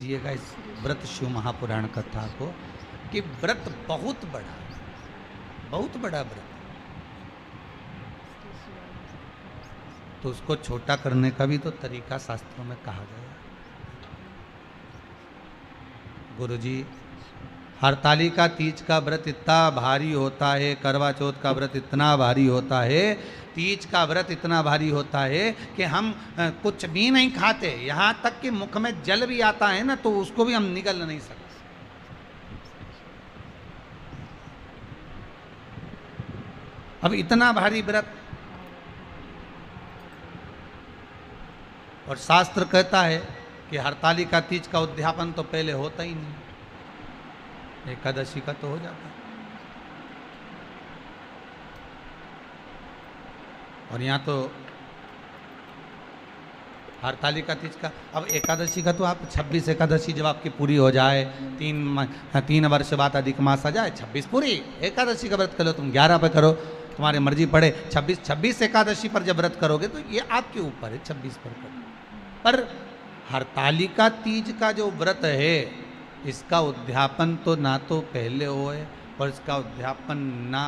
लीजिएगा इस व्रत शिव महापुराण कथा को कि व्रत बहुत बड़ा व्रत, तो उसको छोटा करने का भी तो तरीका शास्त्रों में कहा गया। गुरुजी, हरतालिका तीज का व्रत इतना भारी होता है, करवा चौथ का व्रत इतना भारी होता है, तीज का व्रत इतना भारी होता है कि हम कुछ भी नहीं खाते, यहाँ तक कि मुख में जल भी आता है ना तो उसको भी हम निगल नहीं सकते। अब इतना भारी व्रत, और शास्त्र कहता है कि हरतालिका तीज का उद्यापन तो पहले होता ही नहीं, एकादशी का तो हो जाता है। और यहाँ तो हरतालिका तीज का, अब एकादशी का तो आप 26 एकादशी जब आपकी पूरी हो जाए, 3 वर्ष बाद अधिक मास आ जाए, 26 पूरी एकादशी का व्रत करो, तुम 11 पे करो, तुम्हारी मर्जी पड़े। 26 एकादशी पर जब व्रत करोगे तो ये आपके ऊपर है, 26 पर करो। पर हरतालिका तीज का जो व्रत है, इसका उद्यापन तो ना तो पहले होए और इसका उद्यापन ना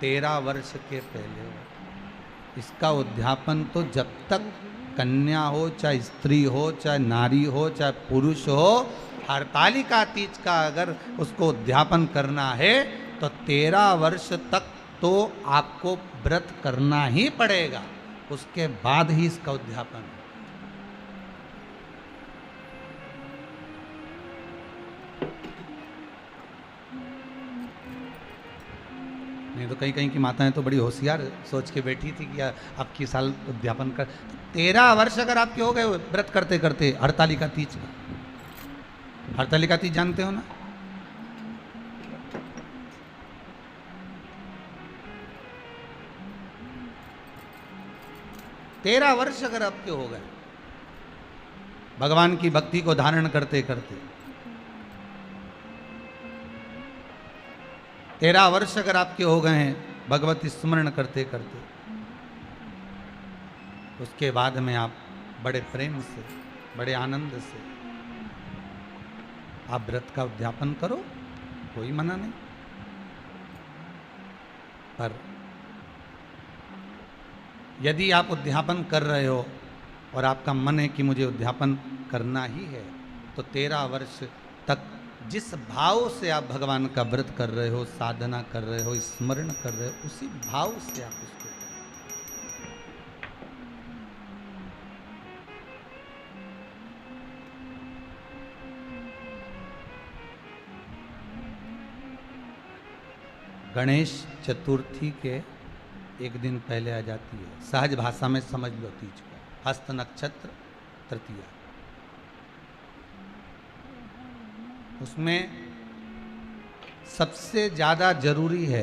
13 वर्ष के पहले हो। इसका उद्यापन तो जब तक कन्या हो, चाहे स्त्री हो, चाहे नारी हो, चाहे पुरुष हो, हरतालिका तीज का अगर उसको उद्यापन करना है तो 13 वर्ष तक तो आपको व्रत करना ही पड़ेगा, उसके बाद ही इसका उद्यापन है। नहीं तो कहीं की माताएं तो बड़ी होशियार सोच के बैठी थी कि अब की साल उद्यापन कर। 13 वर्ष अगर आपके हो गए व्रत करते करते हरतालिका तीज का, हरतालिका तीज जानते हो ना? तेरह वर्ष अगर आपके हो गए भगवान की भक्ति को धारण करते करते, 13 वर्ष अगर आपके हो गए हैं भगवती स्मरण करते करते, उसके बाद में आप बड़े प्रेम से, बड़े आनंद से आप व्रत का उद्यापन करो, कोई मना नहीं। पर यदि आप उद्यापन कर रहे हो और आपका मन है कि मुझे उद्यापन करना ही है, तो 13 वर्ष तक जिस भाव से आप भगवान का व्रत कर रहे हो, साधना कर रहे हो, स्मरण कर रहे हो, उसी भाव से आप उसको करें। गणेश चतुर्थी के एक दिन पहले आ जाती है, सहज भाषा में समझ लो तीज को, हस्त नक्षत्र तृतीया। उसमें सबसे ज़्यादा जरूरी है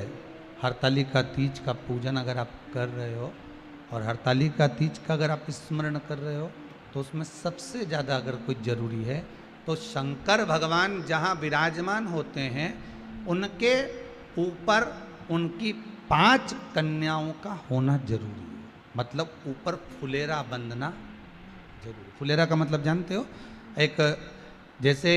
हरतालिका तीज का पूजन अगर आप कर रहे हो, और हरतालिका तीज का अगर आप स्मरण कर रहे हो, तो उसमें सबसे ज़्यादा अगर कोई जरूरी है तो शंकर भगवान जहाँ विराजमान होते हैं उनके ऊपर उनकी 5 कन्याओं का होना जरूरी है। मतलब ऊपर फुलेरा बंधना जरूरी। फुलेरा का मतलब जानते हो? एक जैसे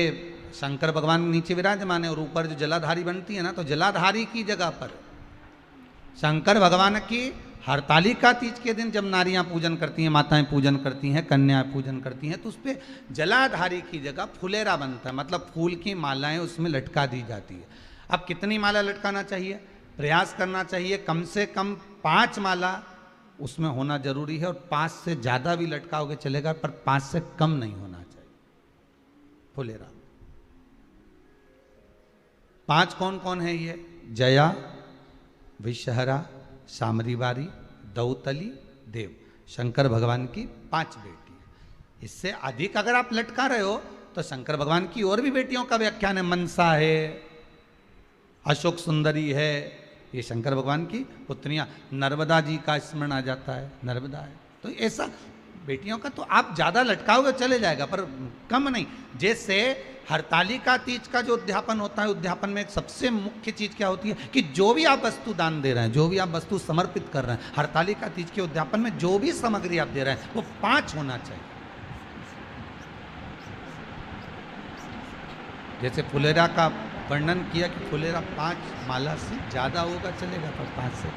शंकर भगवान नीचे विराजमान है और ऊपर जो जलाधारी बनती है ना, तो जलाधारी की जगह पर शंकर भगवान की हरतालिका तीज के दिन जब नारियां पूजन करती हैं, माताएं पूजन करती हैं, कन्याएं पूजन करती हैं, तो उस पर जलाधारी की जगह फुलेरा बनता है। मतलब फूल की मालाएं उसमें लटका दी जाती है। अब कितनी माला लटकाना चाहिए? प्रयास करना चाहिए कम से कम 5 माला उसमें होना जरूरी है, और 5 से ज़्यादा भी लटकाओगे चलेगा, पर 5 से कम नहीं होना चाहिए फुलेरा। 5 कौन कौन है ये? जया, विषहरा, सामरीवारी, दौतली, देव। शंकर भगवान की 5 बेटी है। इससे अधिक अगर आप लटका रहे हो तो शंकर भगवान की और भी बेटियों का व्याख्यान है। मनसा है, अशोक सुंदरी है, ये शंकर भगवान की पुत्रियां। नर्मदा जी का स्मरण आ जाता है, नर्मदा है। तो ऐसा बेटियों का तो आप ज़्यादा लटकाओगे चले जाएगा, पर कम नहीं। जैसे हरतालिका तीज का जो उद्यापन होता है, उद्यापन में एक सबसे मुख्य चीज़ क्या होती है कि जो भी आप वस्तु दान दे रहे हैं, जो भी आप वस्तु समर्पित कर रहे हैं, हरतालिका तीज के उद्यापन में जो भी सामग्री आप दे रहे हैं वो 5 होना चाहिए। जैसे फुलेरा का वर्णन किया कि फुलेरा 5 माला से ज़्यादा होगा चलेगा, पर 5 से